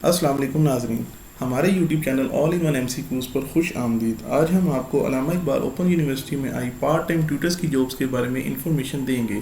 अस्सलाम वालेकुम नाज़रीन, हमारे YouTube channel all in one MCQs पर खुश आमदीद। आज हम आपको अल्लामा इकबाल ओपन यूनिवर्सिटी में आई पार्ट टाइम ट्यूटर्स की जॉब्स के बारे में इंफॉर्मेशन देंगे।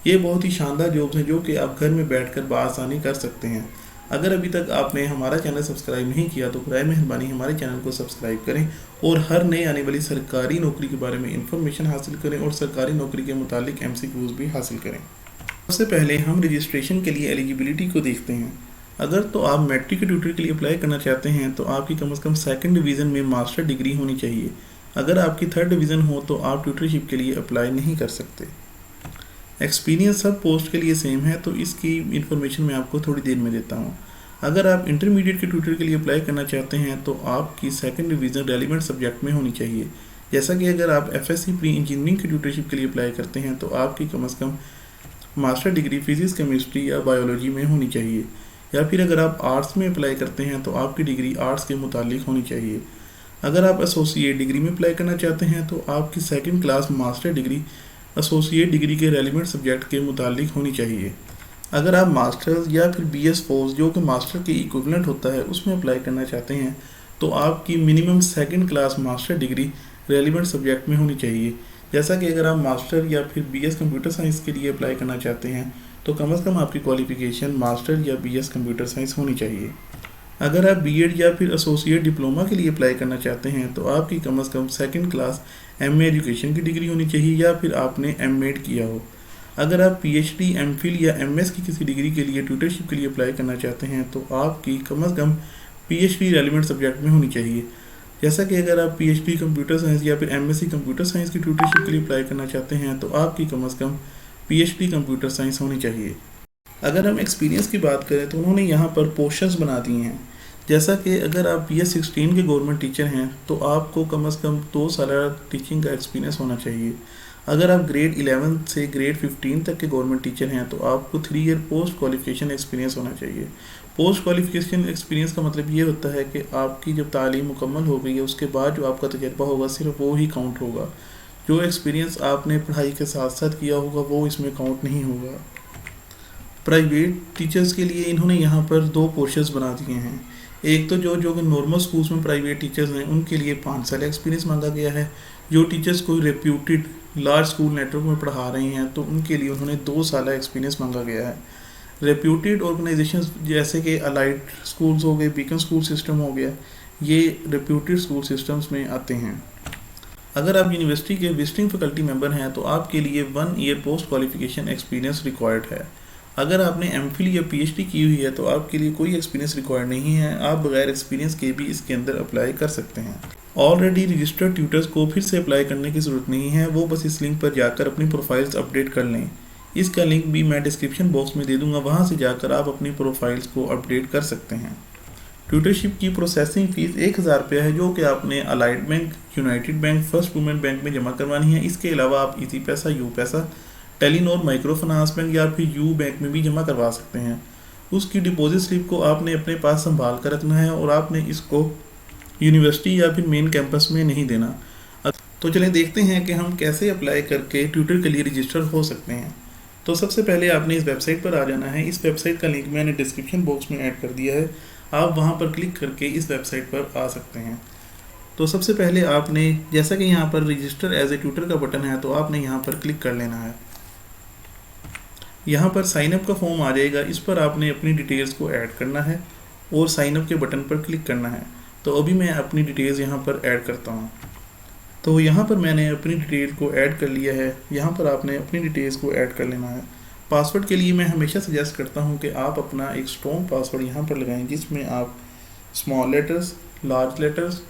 ये बहुत ही शानदार जॉब्स हैं जो कि आप घर में बैठकर बआसानी कर सकते हैं। अगर अभी तक आपने हमारा चैनल सब्सक्राइब नहीं किया तो बराए मेहरबानी हमारे चैनल को सब्सक्राइब करें और हर नए आने वाली सरकारी नौकरी के बारे में इंफॉर्मेशन हासिल करें और सरकारी नौकरी के मुतालिक MCQs भी हासिल करें। सबसे पहले हम रजिस्ट्रेशन के लिए एलिजिबिलिटी को देखते हैं। अगर तो आप मैट्रिक के ट्यूटर के लिए अप्लाई करना चाहते हैं तो आपकी कम से कम सेकंड डिवीज़न में मास्टर डिग्री होनी चाहिए। अगर आपकी थर्ड डिवीज़न हो तो आप ट्यूटरशिप के लिए अप्लाई नहीं कर सकते। एक्सपीरियंस सब पोस्ट के लिए सेम है तो इसकी इन्फॉर्मेशन मैं आपको थोड़ी देर में देता हूँ। अगर आप इंटरमीडिएट के ट्यूटर के लिए अप्लाई करना चाहते हैं तो आपकी सेकंड डिवीज़न रेलिवेंट सब्जेक्ट में होनी चाहिए। जैसा कि अगर आप FSc प्री इंजीनियरिंग के ट्यूटरशिप के लिए अप्लाई करते हैं तो आपकी कम से कम मास्टर डिग्री फिजिक्स केमिस्ट्री या बायोलॉजी में होनी चाहिए। या फिर अगर आप आर्ट्स में अप्लाई करते हैं तो आपकी डिग्री आर्ट्स के मुतालिक होनी चाहिए। अगर आप एसोसिएट डिग्री में अप्लाई करना चाहते हैं तो आपकी second class master degree associate degree के रेलिवेंट सब्जेक्ट के मुतालिक होनी चाहिए। अगर आप मास्टर्स या फिर BS फोर्स जो कि मास्टर के इक्विवेलेंट होता है उसमें अप्लाई करना चाहते हैं तो आपकी minimum second class master degree relevant subject में होनी चाहिए। जैसा कि अगर आप मास्टर या फिर BS कंप्यूटर साइंस के लिए अप्लाई करना चाहते हैं तो कम से कम आपकी क्वालिफ़िकेशन मास्टर या BS कंप्यूटर साइंस होनी चाहिए। अगर आप B.Ed या फिर एसोसिएट डिप्लोमा के लिए अप्लाई करना चाहते हैं तो आपकी कम से कम सेकंड क्लास MA एजुकेशन की डिग्री होनी चाहिए या फिर आपने M.Ed किया हो। अगर आप PhD, MPhil या MS की किसी डिग्री के लिए ट्यूटरशिप के लिए अप्लाई करना चाहते हैं तो आपकी कम से कम PhD रेलिवेंट सब्जेक्ट में होनी चाहिए। जैसा कि अगर आप PhD कंप्यूटर साइंस या फिर MSc कंप्यूटर साइंस की ट्यूटरशिप के लिए अप्लाई करना चाहते हैं तो आपकी कम से कम PhD कंप्यूटर साइंस होनी चाहिए। अगर हम एक्सपीरियंस की बात करें तो उन्होंने यहाँ पर पोर्शंस बना दिए हैं। जैसा कि अगर आप BS16 के गवर्नमेंट टीचर हैं तो आपको कम से कम 2 साल टीचिंग का एक्सपीरियंस होना चाहिए। अगर आप ग्रेड 11 से ग्रेड 15 तक के गवर्नमेंट टीचर हैं तो आपको 3 ईयर पोस्ट क्वालिफिकेशन एक्सपीरियंस होना चाहिए। पोस्ट क्वालिफिकेशन एक्सपीरियंस का मतलब ये होता है कि आपकी जब तालीम मुकम्मल हो गई है उसके बाद जो आपका तजर्बा होगा सिर्फ वो ही काउंट होगा। जो एक्सपीरियंस आपने पढ़ाई के साथ साथ किया होगा वो इसमें काउंट नहीं होगा। प्राइवेट टीचर्स के लिए इन्होंने यहाँ पर 2 पोर्शंस बना दिए हैं। एक तो जो नॉर्मल स्कूल्स में प्राइवेट टीचर्स हैं उनके लिए 5 साल एक्सपीरियंस मांगा गया है। जो टीचर्स कोई रेप्यूटेड लार्ज स्कूल नेटवर्क में पढ़ा रहे हैं तो उनके लिए उन्होंने 2 साल एक्सपीरियंस मांगा गया है। रेप्यूटेड ऑर्गेनाइजेशंस जैसे कि अलाइड स्कूल्स हो गए, बीकन स्कूल सिस्टम हो गया, ये रेप्यूटेड स्कूल सिस्टम्स में आते हैं। अगर आप यूनिवर्सिटी के विजिटिंग फैकल्टी मेंबर हैं तो आपके लिए 1 year post qualification experience required है। अगर आपने MPhil या PhD की हुई है तो आपके लिए कोई एक्सपीरियंस रिक्वायर्ड नहीं है। आप बगैर एक्सपीरियंस के भी इसके अंदर अप्लाई कर सकते हैं। ऑलरेडी रजिस्टर्ड ट्यूटर्स को फिर से अप्लाई करने की ज़रूरत नहीं है, वो बस इस लिंक पर जाकर अपनी प्रोफाइल्स अपडेट कर लें। इसका लिंक भी मैं डिस्क्रिप्शन बॉक्स में दे दूँगा, वहाँ से जाकर आप अपनी प्रोफाइल्स को अपडेट कर सकते हैं। ट्यूटरशिप की प्रोसेसिंग फ़ीस 1000 रुपया है जो कि आपने allied bank, United bank, first women bank में जमा करवानी है। इसके अलावा आप इजी पैसा, यू पैसा, टेलीनॉर माइक्रो फाइनेंस बैंक या फिर यू बैंक में भी जमा करवा सकते हैं। उसकी डिपॉजिट स्लिप को आपने अपने पास संभाल कर रखना है और आपने इसको यूनिवर्सिटी या फिर मेन कैंपस में नहीं देना। तो चलें देखते हैं कि हम कैसे अप्लाई करके ट्यूटर के लिए रजिस्टर हो सकते हैं। तो सबसे पहले आपने इस वेबसाइट पर आ जाना है। इस वेबसाइट का लिंक मैंने डिस्क्रिप्शन बॉक्स में ऐड कर दिया है, आप वहां पर क्लिक करके इस वेबसाइट पर आ सकते हैं। तो सबसे पहले आपने जैसा कि यहाँ पर रजिस्टर एज ए ट्यूटर का बटन है तो आपने यहाँ पर क्लिक कर लेना है। यहाँ पर साइनअप का फॉर्म आ जाएगा, इस पर आपने अपनी डिटेल्स को ऐड करना है और साइनअप के बटन पर क्लिक करना है। तो अभी मैं अपनी डिटेल्स यहाँ पर ऐड करता हूँ। तो यहाँ पर मैंने अपनी डिटेल को ऐड कर लिया है। यहाँ पर आपने अपनी डिटेल्स को ऐड कर लेना है। पासवर्ड के लिए मैं हमेशा सजेस्ट करता हूँ कि आप अपना एक स्ट्रॉन्ग पासवर्ड यहाँ पर लगाएं जिसमें आप स्मॉल लेटर्स, लार्ज लेटर्स,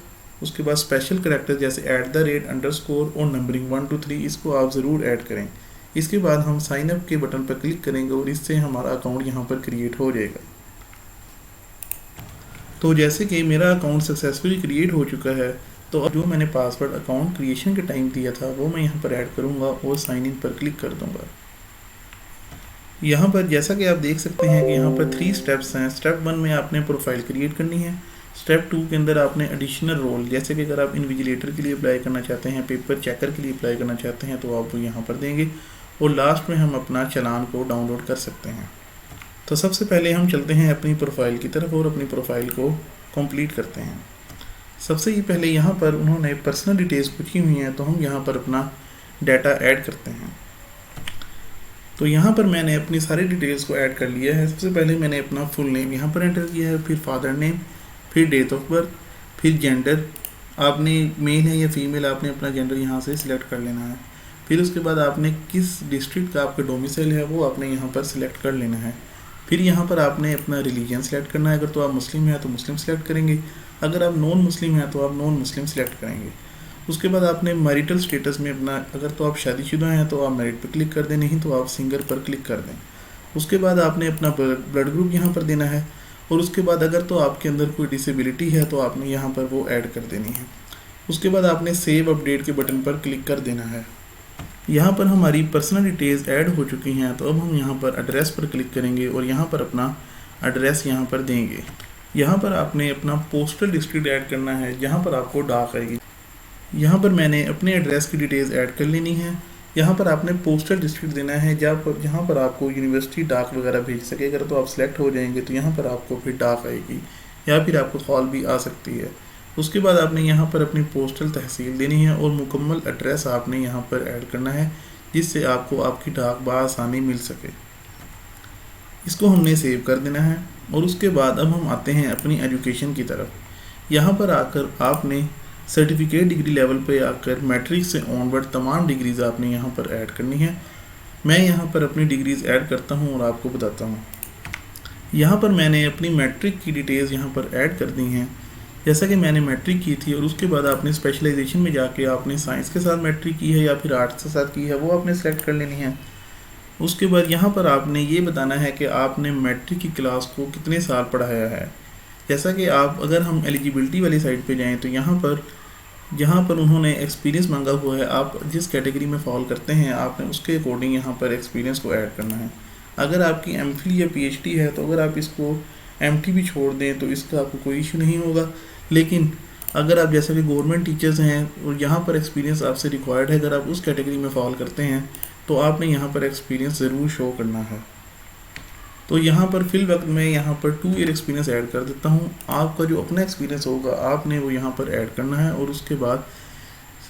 उसके बाद स्पेशल करैक्टर्स जैसे @_ और नंबरिंग 1 2 3 इसको आप ज़रूर ऐड करें। इसके बाद हम साइन अप के बटन पर क्लिक करेंगे और इससे हमारा अकाउंट यहाँ पर क्रिएट हो जाएगा। तो जैसे कि मेरा अकाउंट सक्सेसफुली क्रिएट हो चुका है तो अब जो मैंने पासवर्ड अकाउंट क्रिएशन के टाइम दिया था वो मैं यहाँ पर ऐड करूँगा और साइन इन पर क्लिक कर दूँगा। यहाँ पर जैसा कि आप देख सकते हैं कि यहाँ पर 3 स्टेप्स हैं। स्टेप 1 में आपने प्रोफाइल क्रिएट करनी है। स्टेप 2 के अंदर आपने एडिशनल रोल जैसे कि अगर आप इन्विजिलेटर के लिए अप्लाई करना चाहते हैं, पेपर चेकर के लिए अप्लाई करना चाहते हैं तो आप वो यहाँ पर देंगे। और लास्ट में हम अपना चालान को डाउनलोड कर सकते हैं। तो सबसे पहले हम चलते हैं अपनी प्रोफाइल की तरफ और अपनी प्रोफाइल को कंप्लीट करते हैं। सबसे ही पहले यहाँ पर उन्होंने पर्सनल डिटेल्स पूछी हुई हैं, तो हम यहाँ पर अपना डाटा ऐड करते हैं। तो यहाँ पर मैंने अपनी सारी डिटेल्स को ऐड कर लिया है। सबसे पहले मैंने अपना फुल नेम यहाँ पर एंटर किया है, फिर फादर नेम, फिर डेट ऑफ बर्थ, फिर जेंडर, आपने मेल है या फीमेल, आपने अपना जेंडर यहाँ से सिलेक्ट कर लेना है। फिर उसके बाद आपने किस डिस्ट्रिक्ट का आपका डोमिसाइल है वो आपने यहाँ पर सिलेक्ट कर लेना है। फिर यहाँ पर आपने अपना रिलीजन सेलेक्ट करना है। अगर तो आप मुस्लिम हैं तो मुस्लिम सेलेक्ट करेंगे, अगर आप नॉन मुस्लिम हैं तो आप नॉन मुस्लिम सेलेक्ट करेंगे। उसके बाद आपने मैरिटल स्टेटस में अपना, अगर तो आप शादीशुदा हैं तो आप मैरिड पर क्लिक कर दें, नहीं तो आप सिंगल पर क्लिक कर दें। उसके बाद आपने अपना ब्लड ग्रुप यहाँ पर देना है, और उसके बाद अगर तो आपके अंदर कोई डिसेबिलिटी है तो आपने यहाँ पर वो ऐड कर देनी है। उसके बाद आपने सेव अपडेट के बटन पर क्लिक कर देना है। यहाँ पर हमारी पर्सनल डिटेल्स ऐड हो चुकी हैं, तो अब हम यहाँ पर एड्रेस पर क्लिक करेंगे और यहाँ पर अपना एड्रेस यहाँ पर देंगे। यहाँ पर आपने अपना पोस्टल डिस्ट्रिक्ट ऐड करना है जहाँ पर आपको डाक आएगी। यहाँ पर मैंने अपने एड्रेस की डिटेल्स ऐड कर लेनी है। यहाँ पर आपने पोस्टल डिस्ट्रिक्ट देना है जहाँ पर आपको यूनिवर्सिटी डाक वगैरह भेज सके। अगर तो आप सिलेक्ट हो जाएंगे तो यहाँ पर आपको फिर डाक आएगी या फिर आपको कॉल भी आ सकती है। उसके बाद आपने यहाँ पर अपनी पोस्टल तहसील देनी है और मुकम्मल एड्रेस आपने यहाँ पर ऐड करना है, जिससे आपको आपकी डाक बआसानी मिल सके। इसको हमने सेव कर देना है। और उसके बाद अब हम आते हैं अपनी एजुकेशन की तरफ। यहाँ पर आकर आपने सर्टिफिकेट डिग्री लेवल पे आकर मैट्रिक से ऑनवर्ड तमाम डिग्रीज़ आपने यहाँ पर ऐड करनी है। मैं यहाँ पर अपनी डिग्रीज़ ऐड करता हूँ और आपको बताता हूँ। यहाँ पर मैंने अपनी मैट्रिक की डिटेल्स यहाँ पर ऐड कर दी हैं। जैसा कि मैंने मैट्रिक की थी और उसके बाद आपने स्पेशलाइजेशन में जाके आपने साइंस के साथ मैट्रिक की है या फिर आर्ट्स के साथ की है, वो आपने सेलेक्ट कर लेनी है। उसके बाद यहाँ पर आपने ये बताना है कि आपने मैट्रिक की क्लास को कितने साल पढ़ाया है। जैसा कि आप, अगर हम एलिजिबिलिटी वाली साइड पे जाएं तो यहाँ पर उन्होंने एक्सपीरियंस मांगा हुआ है। आप जिस कैटेगरी में फॉल करते हैं आपने उसके अकॉर्डिंग यहाँ पर एक्सपीरियंस को ऐड करना है। अगर आपकी एमफिल या पीएचडी है तो अगर आप इसको एमटी भी छोड़ दें तो इसका आपको कोई इशू नहीं होगा। लेकिन अगर आप जैसे कि गवर्नमेंट टीचर्स हैं और यहाँ पर एक्सपीरियंस आपसे रिक्वायर्ड है, अगर आप उस कैटेगरी में फॉल करते हैं तो आपने यहाँ पर एक्सपीरियंस ज़रूर शो करना है। तो यहाँ पर फिल वक्त में यहाँ पर 2 ईयर एक्सपीरियंस ऐड कर देता हूँ। आपका जो अपना एक्सपीरियंस होगा आपने वो यहाँ पर ऐड करना है। और उसके बाद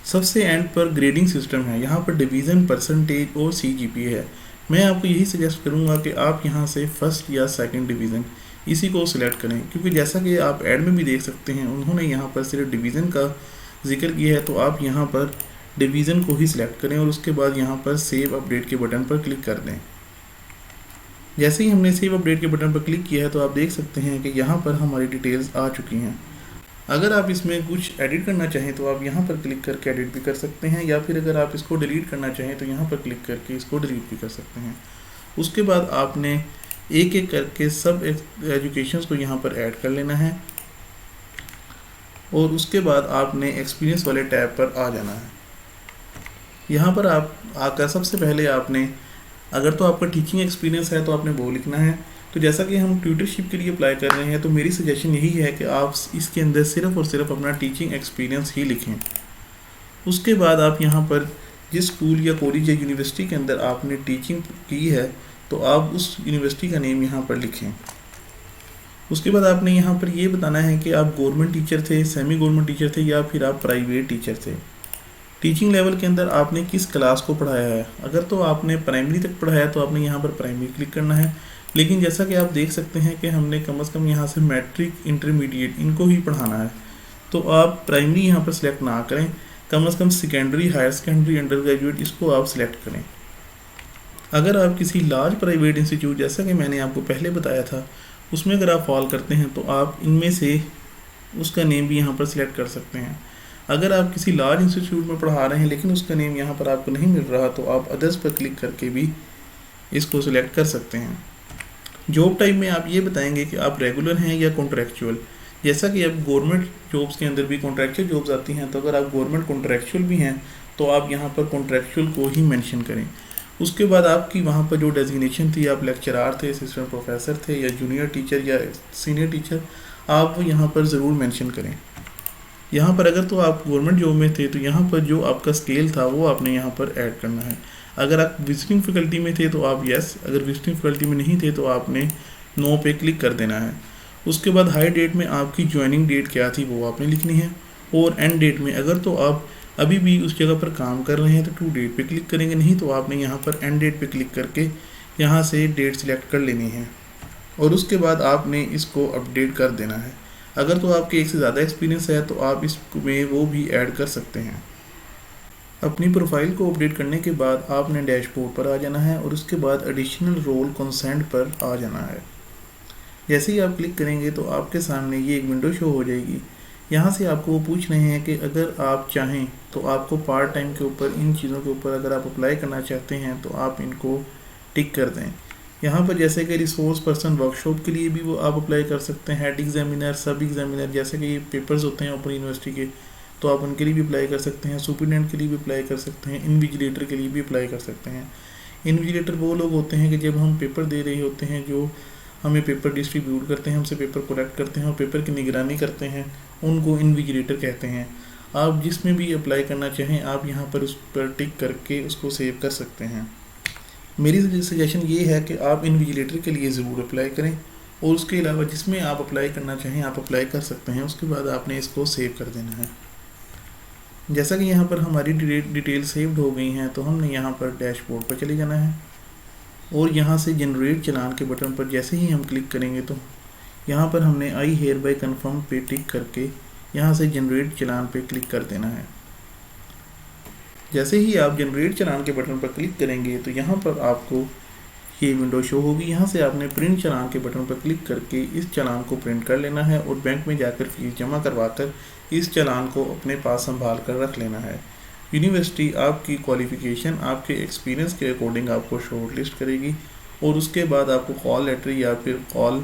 सबसे एंड पर ग्रेडिंग सिस्टम है। यहाँ पर डिवीज़न, परसेंटेज और CGPA है। मैं आपको यही सजेस्ट करूँगा कि आप यहाँ से फर्स्ट या सेकंड डिवीज़न इसी को सिलेक्ट करें, क्योंकि जैसा कि आप ऐड में भी देख सकते हैं उन्होंने यहाँ पर सिर्फ डिवीज़न का जिक्र किया है। तो आप यहाँ पर डिवीज़न को ही सिलेक्ट करें और उसके बाद यहाँ पर सेव अपडेट के बटन पर क्लिक कर दें। जैसे ही हमने सेव अपडेट के बटन पर क्लिक किया है तो आप देख सकते हैं कि यहाँ पर हमारी डिटेल्स आ चुकी हैं। अगर आप इसमें कुछ एडिट करना चाहें तो आप यहाँ पर क्लिक करके एडिट भी कर सकते हैं, या फिर अगर आप इसको डिलीट करना चाहें तो यहाँ पर क्लिक करके इसको डिलीट भी कर सकते हैं। उसके बाद आपने एक एक करके सब एजुकेशंस को यहाँ पर ऐड कर लेना है और उसके बाद आपने एक्सपीरियंस वाले टैब पर आ जाना है। यहाँ पर आप आकर सबसे पहले आपने, अगर तो आपका टीचिंग एक्सपीरियंस है तो आपने वो लिखना है। तो जैसा कि हम ट्यूटरशिप के लिए अप्लाई कर रहे हैं तो मेरी सजेशन यही है कि आप इसके अंदर सिर्फ और सिर्फ अपना टीचिंग एक्सपीरियंस ही लिखें। उसके बाद आप यहाँ पर जिस स्कूल या कॉलेज या यूनिवर्सिटी के अंदर आपने टीचिंग की है तो आप उस यूनिवर्सिटी का नेम यहाँ पर लिखें। उसके बाद आपने यहाँ पर ये बताना है कि आप गवर्नमेंट टीचर थे, सेमी गवर्नमेंट टीचर थे या फिर आप प्राइवेट टीचर थे। टीचिंग लेवल के अंदर आपने किस क्लास को पढ़ाया है। अगर तो आपने प्राइमरी तक पढ़ाया तो आपने यहाँ पर प्राइमरी क्लिक करना है। लेकिन जैसा कि आप देख सकते हैं कि हमने कम से कम यहाँ से मैट्रिक, इंटरमीडिएट इनको ही पढ़ाना है, तो आप प्राइमरी यहाँ पर सिलेक्ट ना करें, कम से कम secondary, higher secondary, under graduate इसको आप सिलेक्ट करें। अगर आप किसी लार्ज प्राइवेट इंस्टीट्यूट, जैसा कि मैंने आपको पहले बताया था, उसमें अगर आप फॉल करते हैं तो आप इनमें से उसका नेम भी यहाँ पर सिलेक्ट कर सकते हैं। अगर आप किसी लार्ज इंस्टीट्यूट में पढ़ा रहे हैं लेकिन उसका नेम यहाँ पर आपको नहीं मिल रहा तो आप अदर्स पर क्लिक करके भी इसको सिलेक्ट कर सकते हैं। जॉब टाइप में आप ये बताएंगे कि आप रेगुलर हैं या कॉन्ट्रैक्चुअल। जैसा कि अब गवर्नमेंट जॉब्स के अंदर भी कॉन्ट्रैक्चुअल जॉब्स आती हैं, तो अगर आप गवर्नमेंट कॉन्ट्रैक्चुअल भी हैं तो आप यहाँ पर कॉन्ट्रैक्चुअल को ही मेंशन करें। उसके बाद आपकी वहाँ पर जो डेजिग्नेशन थी, आप लेक्चरार थे, असिस्टेंट प्रोफेसर थे या जूनियर टीचर या सीनियर टीचर, आप वो यहाँ पर ज़रूर मेंशन करें। यहाँ पर अगर तो आप गवर्नमेंट जॉब में थे तो यहाँ पर जो आपका स्केल था वो आपने यहाँ पर ऐड करना है। अगर आप विजिटिंग फैकल्टी में थे तो आप यस, अगर विजिटिंग फैकल्टी में नहीं थे तो आपने नो पे क्लिक कर देना है। उसके बाद हायर डेट में आपकी ज्वाइनिंग डेट क्या थी वो आपने लिखनी है, और एंड डेट में अगर तो आप अभी भी उस जगह पर काम कर रहे हैं तो टू डेट पे क्लिक करेंगे, नहीं तो आपने यहाँ पर एंड डेट पे क्लिक करके यहाँ से डेट सिलेक्ट कर लेनी है और उसके बाद आपने इसको अपडेट कर देना है। अगर तो आपके एक से ज़्यादा एक्सपीरियंस है तो आप इसमें वो भी ऐड कर सकते हैं। अपनी प्रोफाइल को अपडेट करने के बाद आपने डैशबोर्ड पर आ जाना है और उसके बाद एडिशनल रोल कंसेंट पर आ जाना है। जैसे ही आप क्लिक करेंगे तो आपके सामने ये एक विंडो शो हो जाएगी। यहाँ से आपको वो पूछ रहे हैं कि अगर आप चाहें तो आपको पार्ट टाइम के ऊपर इन चीज़ों के ऊपर अगर आप अप्लाई करना चाहते हैं तो आप इनको टिक कर दें। यहाँ पर जैसे कि रिसोर्स पर्सन वर्कशॉप के लिए भी वो आप अप्लाई कर सकते हैं, हेड एग्जामिनर, सब एग्जामिनर, जैसे कि ये पेपर्स होते हैं ओपन यूनिवर्सिटी के, तो आप उनके लिए भी अप्लाई कर सकते हैं, सुपरिटेंडेंट के लिए भी अप्लाई कर सकते हैं, इन्विजिलेटर के लिए भी अप्लाई कर सकते हैं। इन्विजिलेटर वो लोग होते हैं कि जब हम पेपर दे रहे होते हैं, जो हमें पेपर डिस्ट्रीब्यूट करते हैं, हमसे पेपर कलेक्ट करते हैं और पेपर की निगरानी करते हैं, उनको इन्विजिलेटर कहते हैं। आप जिसमें भी अप्लाई करना चाहें आप यहाँ पर उस पर टिक करके उसको सेव कर सकते हैं। मेरी सजेशन ये है कि आप इन्विजिलेटर के लिए ज़रूर अप्लाई करें और उसके अलावा जिसमें आप अप्लाई करना चाहें आप अप्लाई कर सकते हैं। उसके बाद आपने इसको सेव कर देना है। जैसा कि यहाँ पर हमारी डिटेल सेव्ड हो गई हैं तो हमने यहाँ पर डैशबोर्ड पर चले जाना है और यहाँ से जनरेट चालान के बटन पर जैसे ही हम क्लिक करेंगे तो यहाँ पर हमने आई हेयर बाय कन्फर्म पे टिक करके यहाँ से जनरेट चालान पे क्लिक कर देना है। जैसे ही आप जनरेट चालान के बटन पर क्लिक करेंगे तो यहाँ पर आपको ये विंडो शो होगी। यहाँ से आपने प्रिंट चालान के बटन पर क्लिक करके इस चालान को प्रिंट कर लेना है और बैंक में जाकर फीस जमा करवा कर इस चालान को अपने पास संभाल कर रख लेना है। यूनिवर्सिटी आपकी क्वालिफ़िकेशन आपके एक्सपीरियंस के अकॉर्डिंग आपको शॉर्ट लिस्ट करेगी और उसके बाद आपको कॉल लेटर या फिर कॉल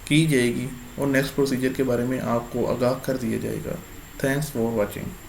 की जाएगी और नेक्स्ट प्रोसीजर के बारे में आपको आगाह कर दिया जाएगा। Thanks for watching.